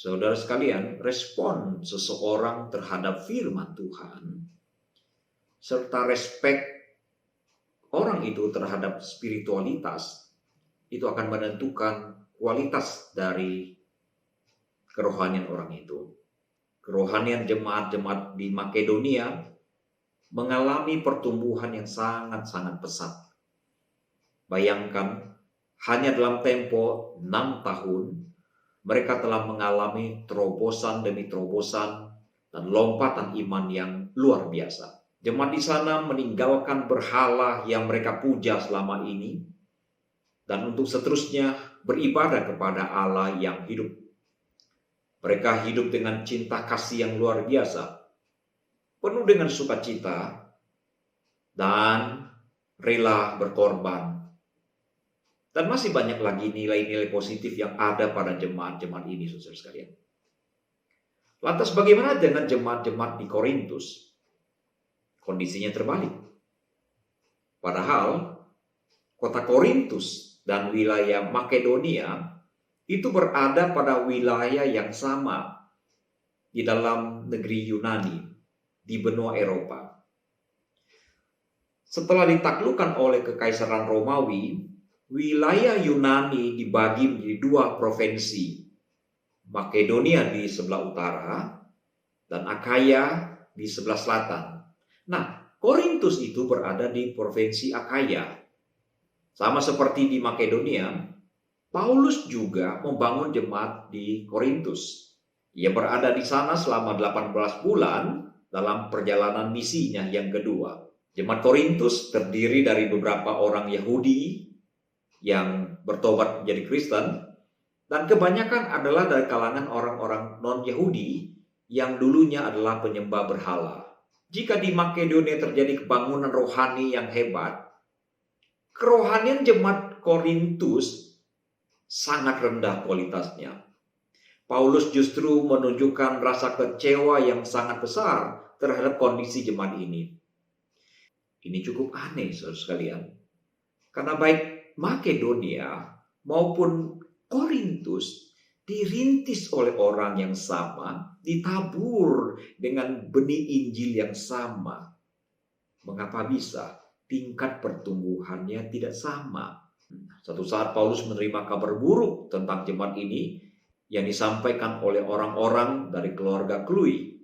Saudara sekalian, respon seseorang terhadap firman Tuhan, serta respek orang itu terhadap spiritualitas, itu akan menentukan kualitas dari kerohanian orang itu. Kerohanian jemaat-jemaat di Makedonia mengalami pertumbuhan yang sangat-sangat pesat. Bayangkan, hanya dalam tempo 6 tahun, mereka telah mengalami terobosan demi terobosan dan lompatan iman yang luar biasa. Jemaat di sana meninggalkan berhala yang mereka puja selama ini, dan untuk seterusnya beribadah kepada Allah yang hidup. Mereka hidup dengan cinta kasih yang luar biasa, penuh dengan sukacita, dan rela berkorban. Dan masih banyak lagi nilai-nilai positif yang ada pada jemaat-jemaat ini, saudara sekalian. Lantas bagaimana dengan jemaat-jemaat di Korintus? Kondisinya terbalik. Padahal kota Korintus dan wilayah Makedonia itu berada pada wilayah yang sama di dalam negeri Yunani, di benua Eropa. Setelah ditaklukkan oleh Kekaisaran Romawi, wilayah Yunani dibagi menjadi 2 provinsi. Makedonia di sebelah utara dan Akaya di sebelah selatan. Nah, Korintus itu berada di provinsi Akaya. Sama seperti di Makedonia, Paulus juga membangun jemaat di Korintus. Ia berada di sana selama 18 bulan dalam perjalanan misinya yang kedua. Jemaat Korintus terdiri dari beberapa orang Yahudi yang bertobat menjadi Kristen, dan kebanyakan adalah dari kalangan orang-orang non-Yahudi yang dulunya adalah penyembah berhala. Jika di Makedonia terjadi kebangunan rohani yang hebat, kerohanian jemaat Korintus sangat rendah kualitasnya. Paulus justru menunjukkan rasa kecewa yang sangat besar terhadap kondisi jemaat ini. Ini cukup aneh, saudara sekalian. Karena baik Makedonia maupun Korintus dirintis oleh orang yang sama, ditabur dengan benih Injil yang sama. Mengapa bisa tingkat pertumbuhannya tidak sama? Suatu saat Paulus menerima kabar buruk tentang jemaat ini yang disampaikan oleh orang-orang dari keluarga Klui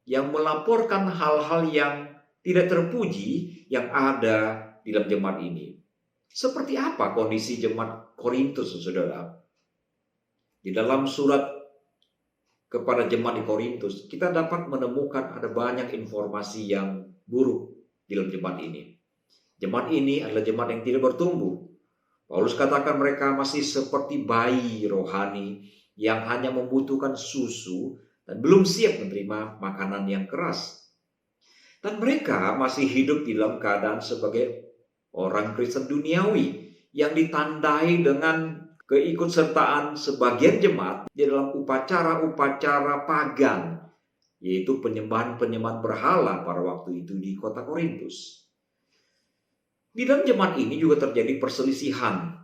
yang melaporkan hal-hal yang tidak terpuji yang ada di dalam jemaat ini. Seperti apa kondisi jemaat Korintus, saudara? Di dalam surat kepada jemaat di Korintus, kita dapat menemukan ada banyak informasi yang buruk di dalam jemaat ini. Jemaat ini adalah jemaat yang tidak bertumbuh. Paulus katakan mereka masih seperti bayi rohani yang hanya membutuhkan susu dan belum siap menerima makanan yang keras. Dan mereka masih hidup di dalam keadaan sebagai orang Kristen duniawi yang ditandai dengan keikutsertaan sebagian jemaat di dalam upacara-upacara pagan, yaitu penyembahan-penyembahan berhala pada waktu itu di kota Korintus. Di dalam jemaat ini juga terjadi perselisihan,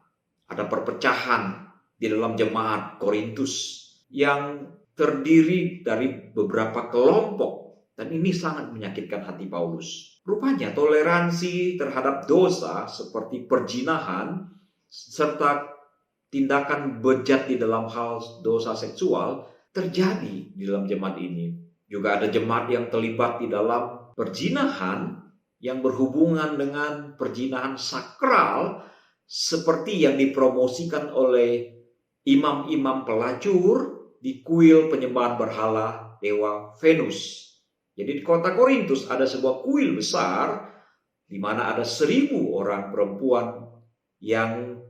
ada perpecahan di dalam jemaat Korintus yang terdiri dari beberapa kelompok, dan ini sangat menyakitkan hati Paulus. Rupanya toleransi terhadap dosa seperti perzinahan serta tindakan bejat di dalam hal dosa seksual terjadi di dalam jemaat ini. Juga ada jemaat yang terlibat di dalam perzinahan yang berhubungan dengan perzinahan sakral seperti yang dipromosikan oleh imam-imam pelacur di kuil penyembahan berhala dewa Venus. Jadi di kota Korintus ada sebuah kuil besar di mana ada 1.000 orang perempuan yang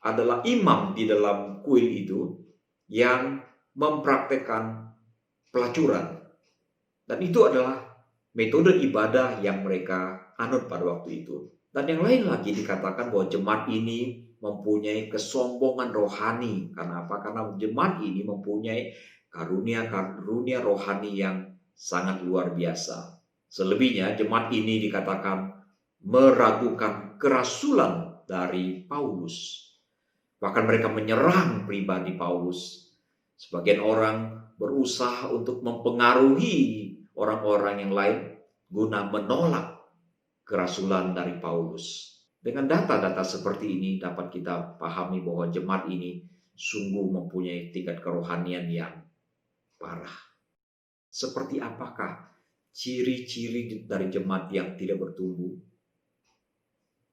adalah imam di dalam kuil itu yang mempraktekkan pelacuran. Dan itu adalah metode ibadah yang mereka anut pada waktu itu. Dan yang lain lagi dikatakan bahwa jemaat ini mempunyai kesombongan rohani. Karena apa? Karena jemaat ini mempunyai karunia-karunia rohani yang sangat luar biasa. Selebihnya jemaat ini dikatakan meragukan kerasulan dari Paulus. Bahkan mereka menyerang pribadi Paulus Sebagian orang berusaha untuk mempengaruhi orang-orang yang lain guna menolak kerasulan dari Paulus. Dengan data-data seperti ini dapat kita pahami bahwa jemaat ini sungguh mempunyai tingkat kerohanian yang parah. Seperti apakah ciri-ciri dari jemaat yang tidak bertumbuh?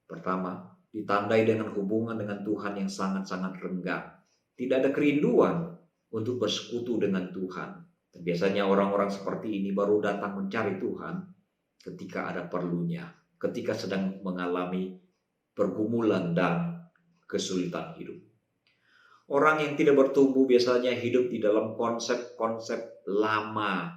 Pertama, ditandai dengan hubungan dengan Tuhan yang sangat-sangat renggang. Tidak ada kerinduan untuk bersekutu dengan Tuhan. Dan biasanya orang-orang seperti ini baru datang mencari Tuhan ketika ada perlunya, ketika sedang mengalami pergumulan dan kesulitan hidup. Orang yang tidak bertumbuh biasanya hidup di dalam konsep-konsep lama.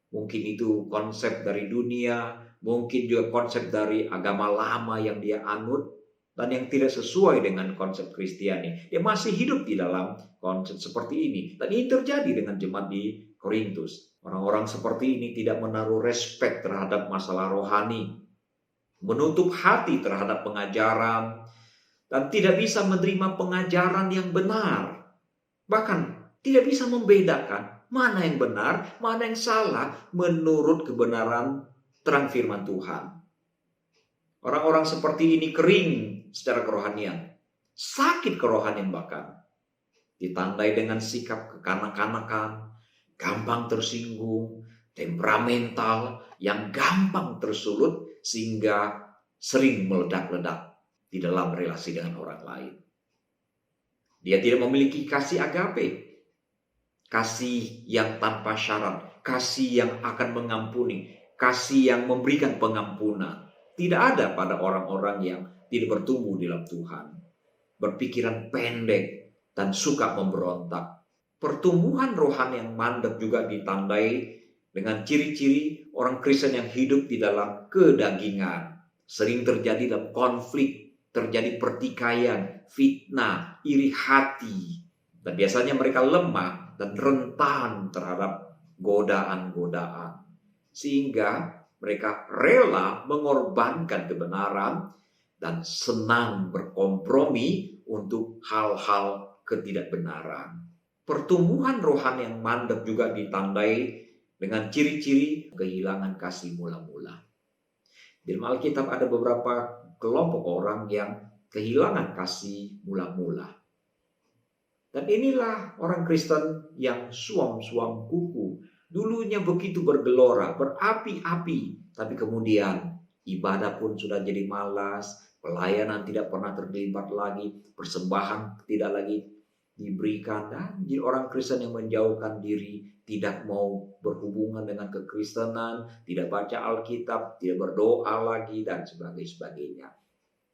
Mungkin itu konsep dari dunia, mungkin juga konsep dari agama lama yang dia anut, dan yang tidak sesuai dengan konsep Kristiani. Dia masih hidup di dalam konsep seperti ini. Dan ini terjadi dengan jemaat di Korintus. Orang-orang seperti ini tidak menaruh respek terhadap masalah rohani, menutup hati terhadap pengajaran, dan tidak bisa menerima pengajaran yang benar. Bahkan tidak bisa membedakan mana yang benar, mana yang salah menurut kebenaran terang firman Tuhan. Orang-orang seperti ini kering secara kerohanian, sakit kerohanian bahkan. Ditandai dengan sikap kekanak-kanakan, gampang tersinggung, temperamental, yang gampang tersulut sehingga sering meledak-ledak di dalam relasi dengan orang lain. Dia tidak memiliki kasih agape, kasih yang tanpa syarat, kasih yang akan mengampuni, kasih yang memberikan pengampunan. Tidak ada pada orang-orang yang tidak bertumbuh di dalam Tuhan. Berpikiran pendek dan suka memberontak. Pertumbuhan rohani yang mandek juga ditandai dengan ciri-ciri orang Kristen yang hidup di dalam kedagingan. Sering terjadi dalam konflik, terjadi pertikaian, fitnah, iri hati. Dan biasanya mereka lemah dan rentan terhadap godaan-godaan. Sehingga mereka rela mengorbankan kebenaran dan senang berkompromi untuk hal-hal ketidakbenaran. Pertumbuhan rohani yang mandek juga ditandai dengan ciri-ciri kehilangan kasih mula-mula. Di dalam Alkitab ada beberapa kelompok orang yang kehilangan kasih mula-mula. Dan inilah orang Kristen yang suam-suam kuku. Dulunya begitu bergelora, berapi-api. Tapi kemudian ibadah pun sudah jadi malas. Pelayanan tidak pernah terlibat lagi. Persembahan tidak lagi diberikan. Dan jadi orang Kristen yang menjauhkan diri, tidak mau berhubungan dengan kekristenan, tidak baca Alkitab, tidak berdoa lagi, dan sebagainya.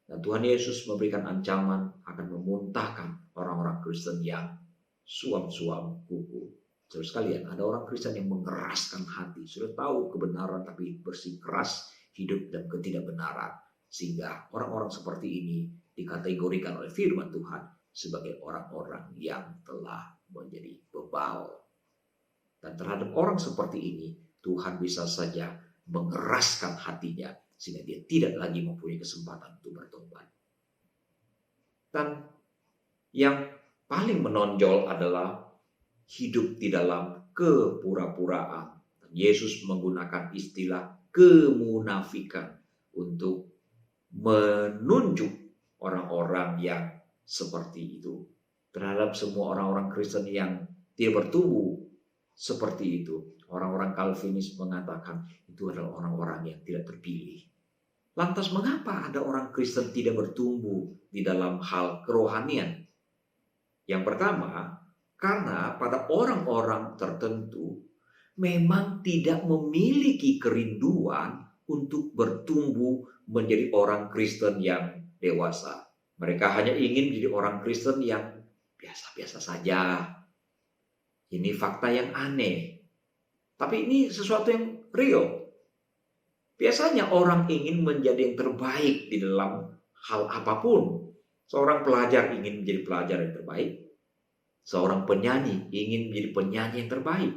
Dan Tuhan Yesus memberikan ancaman akan memuntahkan orang-orang Kristen yang suam-suam kuku. Terus sekalian, ada orang Kristen yang mengeraskan hati, sudah tahu kebenaran tapi bersikeras hidup dalam ketidakbenaran. Sehingga orang-orang seperti ini dikategorikan oleh firman Tuhan sebagai orang-orang yang telah menjadi bebal. Dan terhadap orang seperti ini, Tuhan bisa saja mengeraskan hatinya sehingga dia tidak lagi mempunyai kesempatan untuk bertobat. Dan yang paling menonjol adalah hidup di dalam kepura-puraan. Yesus menggunakan istilah kemunafikan untuk menunjuk orang-orang yang seperti itu. Terhadap semua orang-orang Kristen yang tidak bertumbuh seperti itu. Orang-orang Calvinis mengatakan itu adalah orang-orang yang tidak terpilih. Lantas mengapa ada orang Kristen tidak bertumbuh di dalam hal kerohanian? Yang pertama, karena pada orang-orang tertentu memang tidak memiliki kerinduan untuk bertumbuh menjadi orang Kristen yang dewasa. Mereka hanya ingin menjadi orang Kristen yang biasa-biasa saja. Ini fakta yang aneh. Tapi ini sesuatu yang real. Biasanya orang ingin menjadi yang terbaik di dalam hal apapun. Seorang pelajar ingin menjadi pelajar yang terbaik. Seorang penyanyi ingin menjadi penyanyi yang terbaik.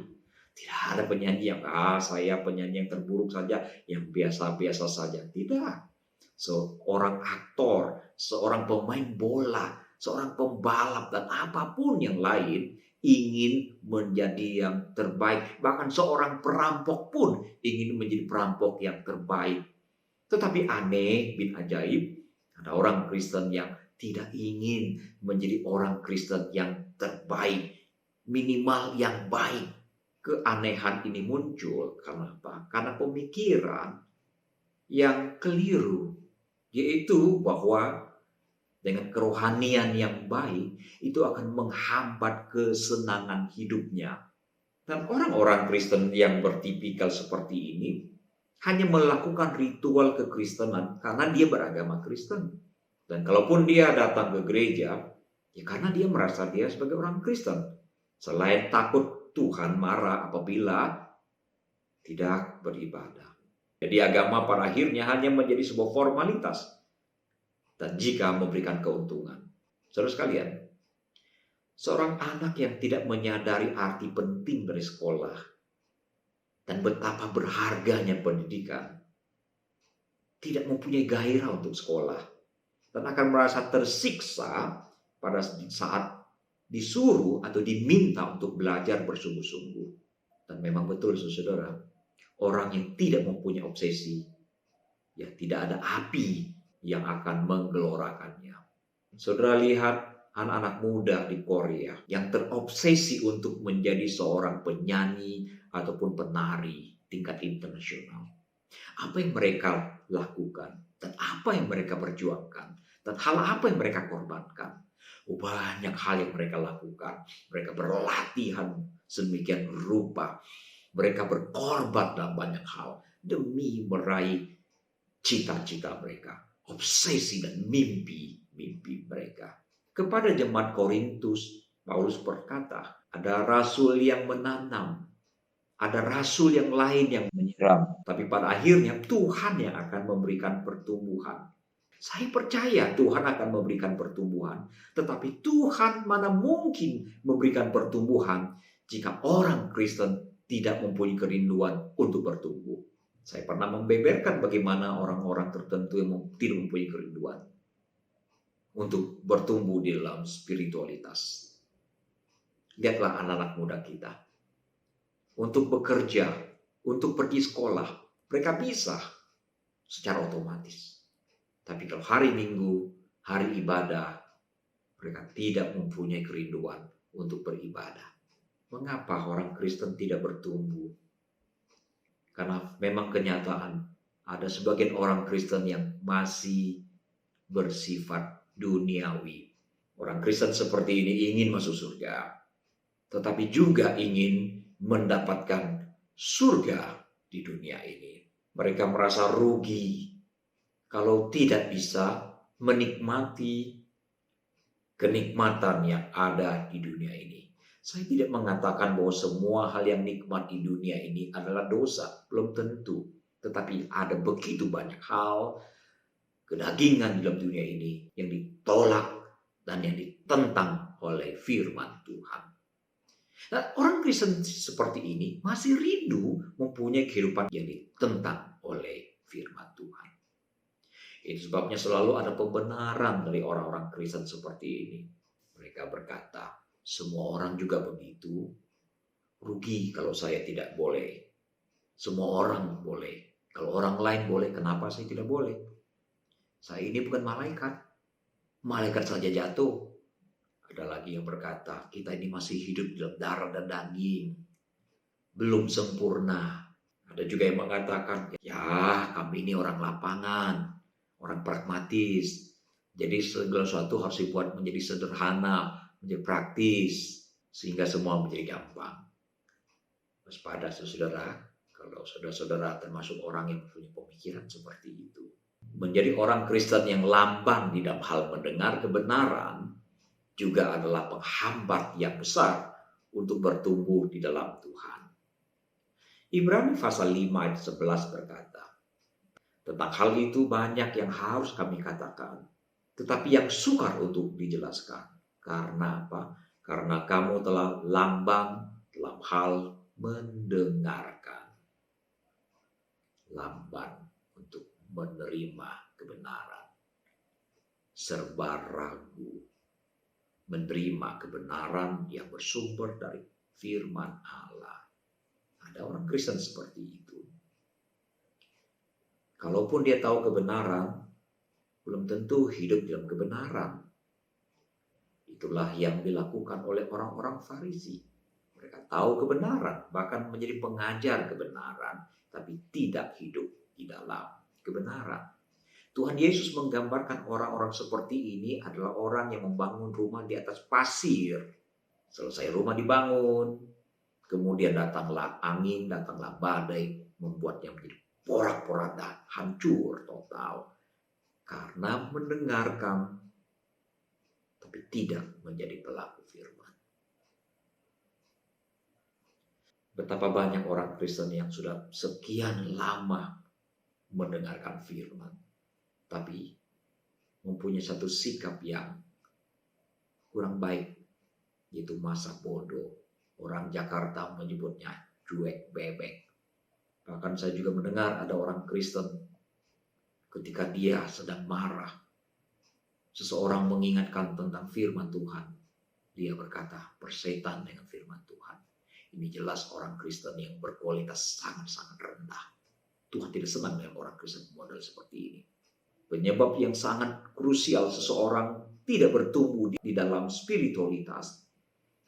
Tidak ada penyanyi yang, saya penyanyi yang terburuk saja, yang biasa-biasa saja. Tidak. Seorang aktor, seorang pemain bola, seorang pembalap, dan apapun yang lain, ingin menjadi yang terbaik. Bahkan seorang perampok pun ingin menjadi perampok yang terbaik. Tetapi aneh bin ajaib, ada orang Kristen yang tidak ingin menjadi orang Kristen yang terbaik, minimal yang baik. Keanehan ini muncul karena apa? Karena pemikiran yang keliru, yaitu bahwa dengan kerohanian yang baik itu akan menghambat kesenangan hidupnya. Dan orang-orang Kristen yang bertipikal seperti ini hanya melakukan ritual kekristenan karena dia beragama Kristen. Dan kalaupun dia datang ke gereja, ya karena dia merasa dia sebagai orang Kristen. Selain takut Tuhan marah apabila tidak beribadah. Jadi agama pada akhirnya hanya menjadi sebuah formalitas. Dan jika memberikan keuntungan. Saudara sekalian, seorang anak yang tidak menyadari arti penting dari sekolah dan betapa berharganya pendidikan, tidak mempunyai gairah untuk sekolah, dan akan merasa tersiksa pada saat disuruh atau diminta untuk belajar bersungguh-sungguh. Dan memang betul saudara, orang yang tidak mempunyai obsesi, ya tidak ada api yang akan menggelorakannya. Saudara lihat anak-anak muda di Korea yang terobsesi untuk menjadi seorang penyanyi ataupun penari tingkat internasional. Apa yang mereka lakukan dan apa yang mereka perjuangkan dan hal apa yang mereka korbankan. Banyak hal yang mereka lakukan. Mereka berlatihan sedemikian rupa. Mereka berkorban dalam banyak hal demi meraih cita-cita mereka. Obsesi dan mimpi mereka. Kepada jemaat Korintus, Paulus berkata, ada rasul yang menanam, ada rasul yang lain yang menyiram, tapi pada akhirnya Tuhan yang akan memberikan pertumbuhan. Saya percaya Tuhan akan memberikan pertumbuhan, tetapi Tuhan mana mungkin memberikan pertumbuhan jika orang Kristen tidak mempunyai kerinduan untuk bertumbuh. Saya pernah membeberkan bagaimana orang-orang tertentu yang tidak mempunyai kerinduan untuk bertumbuh di dalam spiritualitas. Lihatlah anak-anak muda kita. Untuk bekerja, untuk pergi sekolah, mereka bisa secara otomatis. Tapi kalau hari Minggu, hari ibadah, mereka tidak mempunyai kerinduan untuk beribadah. Mengapa orang Kristen tidak bertumbuh? Karena memang kenyataan ada sebagian orang Kristen yang masih bersifat duniawi. Orang Kristen seperti ini ingin masuk surga, tetapi juga ingin mendapatkan surga di dunia ini. Mereka merasa rugi kalau tidak bisa menikmati kenikmatan yang ada di dunia ini. Saya tidak mengatakan bahwa semua hal yang nikmat di dunia ini adalah dosa. Belum tentu. Tetapi ada begitu banyak hal kedagingan di dalam dunia ini yang ditolak dan yang ditentang oleh firman Tuhan. Nah, orang Kristen seperti ini masih rindu mempunyai kehidupan yang ditentang oleh firman Tuhan. Itu sebabnya selalu ada pembenaran dari orang-orang Kristen seperti ini. Mereka berkata, semua orang juga begitu. Rugi kalau saya tidak boleh. Semua orang boleh. Kalau orang lain boleh, kenapa saya tidak boleh? Saya ini bukan malaikat. Malaikat saja jatuh. Ada lagi yang berkata, kita ini masih hidup dalam darah dan daging. Belum sempurna. Ada juga yang mengatakan, ya kami ini orang lapangan. Orang pragmatis. Jadi segala sesuatu harus dibuat menjadi sederhana, menjadi praktis, sehingga semua menjadi gampang. Waspada saudara, kalau saudara-saudara termasuk orang yang punya pemikiran seperti itu. Menjadi orang Kristen yang lamban di dalam hal mendengar kebenaran, juga adalah penghambat yang besar untuk bertumbuh di dalam Tuhan. Ibrani pasal 5 ayat 11 berkata, tentang hal itu banyak yang harus kami katakan, tetapi yang sukar untuk dijelaskan. Karena apa? Karena kamu telah lamban dalam hal mendengarkan. Lamban untuk menerima kebenaran. Serba ragu. menerima kebenaran yang bersumber dari firman Allah. Ada orang Kristen seperti itu. Kalaupun dia tahu kebenaran, belum tentu hidup dalam kebenaran. Itulah yang dilakukan oleh orang-orang Farisi. Mereka tahu kebenaran, bahkan menjadi pengajar kebenaran, tapi tidak hidup di dalam kebenaran. Tuhan Yesus menggambarkan orang-orang seperti ini adalah orang yang membangun rumah di atas pasir. Selesai rumah dibangun, kemudian datanglah angin, datanglah badai, membuatnya menjadi porak-poranda, hancur total. Karena mendengarkan, tapi tidak menjadi pelaku firman. Betapa banyak orang Kristen yang sudah sekian lama mendengarkan firman, tapi mempunyai satu sikap yang kurang baik, yaitu masa bodoh. Orang Jakarta menyebutnya cuek bebek. Bahkan saya juga mendengar ada orang Kristen ketika dia sedang marah, seseorang mengingatkan tentang firman Tuhan, dia berkata persetan dengan firman Tuhan. Ini jelas orang Kristen yang berkualitas sangat-sangat rendah. Tuhan tidak senang dengan orang Kristen model seperti ini. Penyebab yang sangat krusial seseorang tidak bertumbuh di dalam spiritualitas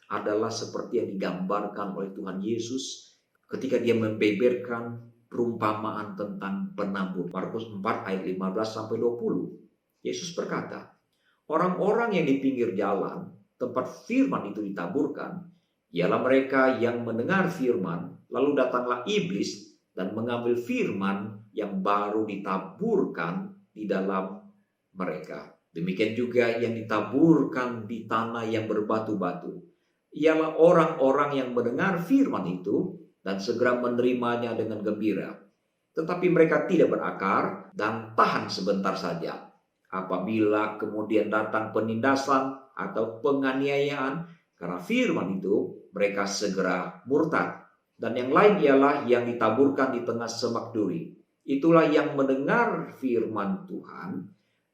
adalah seperti yang digambarkan oleh Tuhan Yesus ketika dia membeberkan perumpamaan tentang penabur. Markus 4 ayat 15-20. Yesus berkata, orang-orang yang di pinggir jalan, tempat firman itu ditaburkan, ialah mereka yang mendengar firman, lalu datanglah iblis dan mengambil firman yang baru ditaburkan di dalam mereka. Demikian juga yang ditaburkan di tanah yang berbatu-batu, ialah orang-orang yang mendengar firman itu dan segera menerimanya dengan gembira. Tetapi mereka tidak berakar dan tahan sebentar saja. Apabila kemudian datang penindasan atau penganiayaan karena firman itu, mereka segera murtad. Dan yang lain ialah yang ditaburkan di tengah semak duri. Itulah yang mendengar firman Tuhan,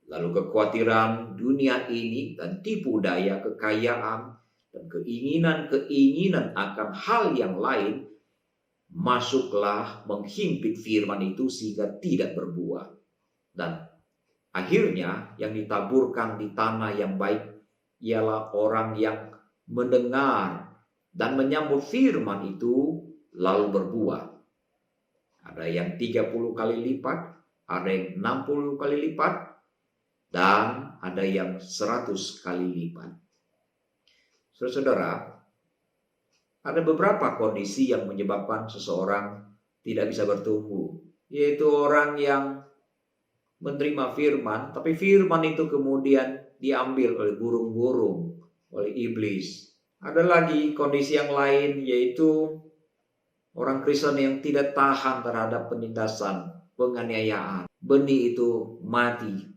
lalu kekhawatiran dunia ini dan tipu daya kekayaan dan keinginan-keinginan akan hal yang lain masuklah menghimpit firman itu sehingga tidak berbuah. Dan akhirnya yang ditaburkan di tanah yang baik ialah orang yang mendengar dan menyambut firman itu lalu berbuah. Ada yang 30 kali lipat, ada yang 60 kali lipat, dan ada yang 100 kali lipat. Saudara, ada beberapa kondisi yang menyebabkan seseorang tidak bisa bertumbuh, yaitu orang yang menerima firman, tapi firman itu kemudian diambil oleh burung-burung, oleh iblis. Ada lagi kondisi yang lain, yaitu orang Kristen yang tidak tahan terhadap penindasan, penganiayaan. Benih itu mati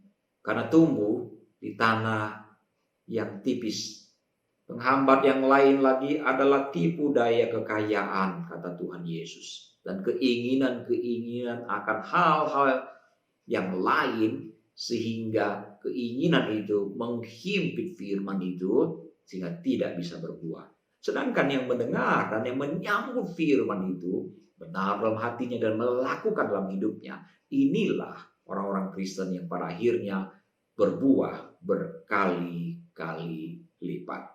karena tumbuh di tanah yang tipis. Penghambat yang lain lagi adalah tipu daya kekayaan, kata Tuhan Yesus. Dan keinginan-keinginan akan hal-hal yang lain, sehingga keinginan itu menghimpit firman itu sehingga tidak bisa berbuah. Sedangkan yang mendengar dan yang menyambut firman itu benar dalam hatinya dan melakukan dalam hidupnya, inilah orang-orang Kristen yang pada akhirnya berbuah berkali-kali lipat.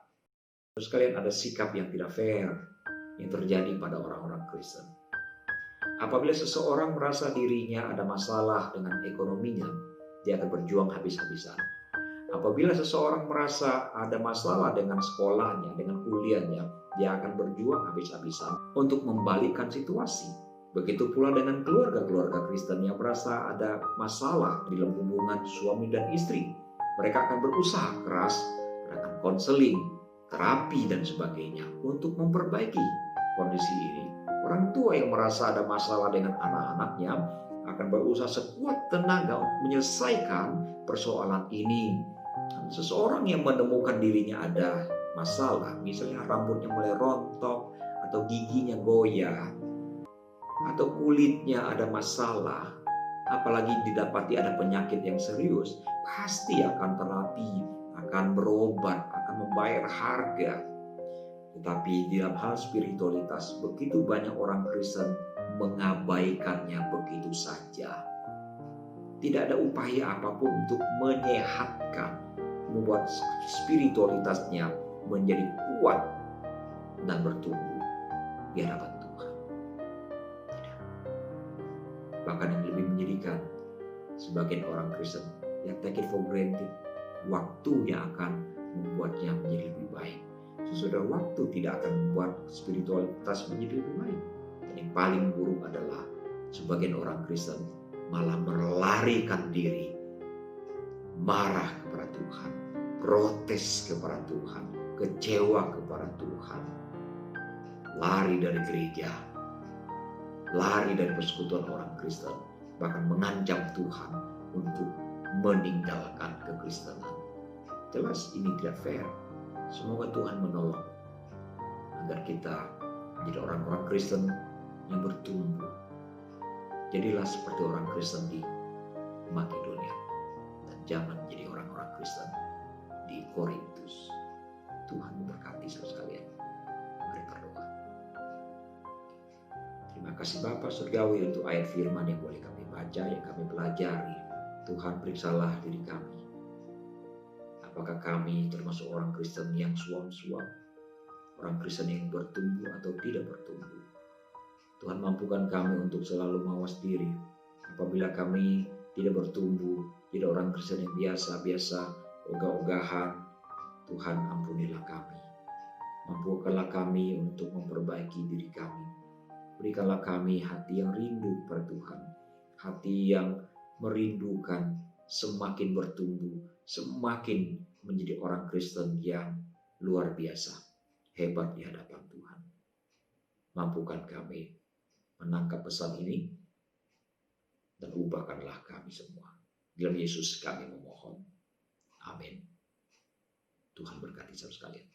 Terus kalian, ada sikap yang tidak fair yang terjadi pada orang-orang Kristen. Apabila seseorang merasa dirinya ada masalah dengan ekonominya, dia akan berjuang habis-habisan. Apabila seseorang merasa ada masalah dengan sekolahnya, dengan kuliahnya, dia akan berjuang habis-habisan untuk membalikkan situasi. Begitu pula dengan keluarga-keluarga Kristen yang merasa ada masalah di dalam hubungan suami dan istri. Mereka akan berusaha keras, akan konseling, terapi dan sebagainya untuk memperbaiki kondisi ini. Orang tua yang merasa ada masalah dengan anak-anaknya akan berusaha sekuat tenaga untuk menyelesaikan persoalan ini. Seseorang yang menemukan dirinya ada masalah, misalnya rambutnya mulai rontok, atau giginya goyah, atau kulitnya ada masalah, apalagi didapati ada penyakit yang serius, pasti akan terapi, akan berobat, akan membayar harga. Tetapi di dalam hal spiritualitas, begitu banyak orang Kristen mengabaikannya begitu saja. Tidak ada upaya apapun untuk menyehatkan, membuat spiritualitasnya menjadi kuat dan bertumbuh di hadapan Tuhan. Tidak. Bahkan yang lebih menyedihkan, sebagian orang Kristen yang take it for granted, waktu yang akan membuatnya menjadi lebih baik. Sesudah waktu tidak akan membuat spiritualitas menjadi lebih baik. Dan yang paling buruk adalah sebagian orang Kristen malah melarikan diri, marah kepada Tuhan, protes kepada Tuhan, kecewa kepada Tuhan, lari dari gereja, lari dari persekutuan orang Kristen, bahkan mengancam Tuhan untuk meninggalkan kekristenan. Jelas ini tidak fair. Semoga Tuhan menolong agar kita menjadi orang-orang Kristen yang bertumbuh. Jadilah seperti orang Kristen di Makedonia, dan jangan menjadi orang-orang Kristen di Korintus. Tuhan memberkati saudara sekalian. Mari berdoa. Terima kasih Bapa Surgawi untuk ayat firman yang boleh kami baca, yang kami pelajari. Tuhan, periksalah diri kami. Apakah kami termasuk orang Kristen yang suam-suam, orang Kristen yang bertumbuh atau tidak bertumbuh? Tuhan, mampukan kami untuk selalu mawas diri. Apabila kami tidak bertumbuh, jadi orang Kristen yang biasa-biasa, ogah-ogahan, Tuhan ampunilah kami. Mampukanlah kami untuk memperbaiki diri kami. Berikanlah kami hati yang rindu kepada Tuhan, hati yang merindukan semakin bertumbuh, semakin menjadi orang Kristen yang luar biasa, hebat di hadapan Tuhan. Mampukan kami menangkap pesan ini dan ubahkanlah kami semua. Dalam Yesus kami memohon. Amin. Tuhan berkati saudara sekalian.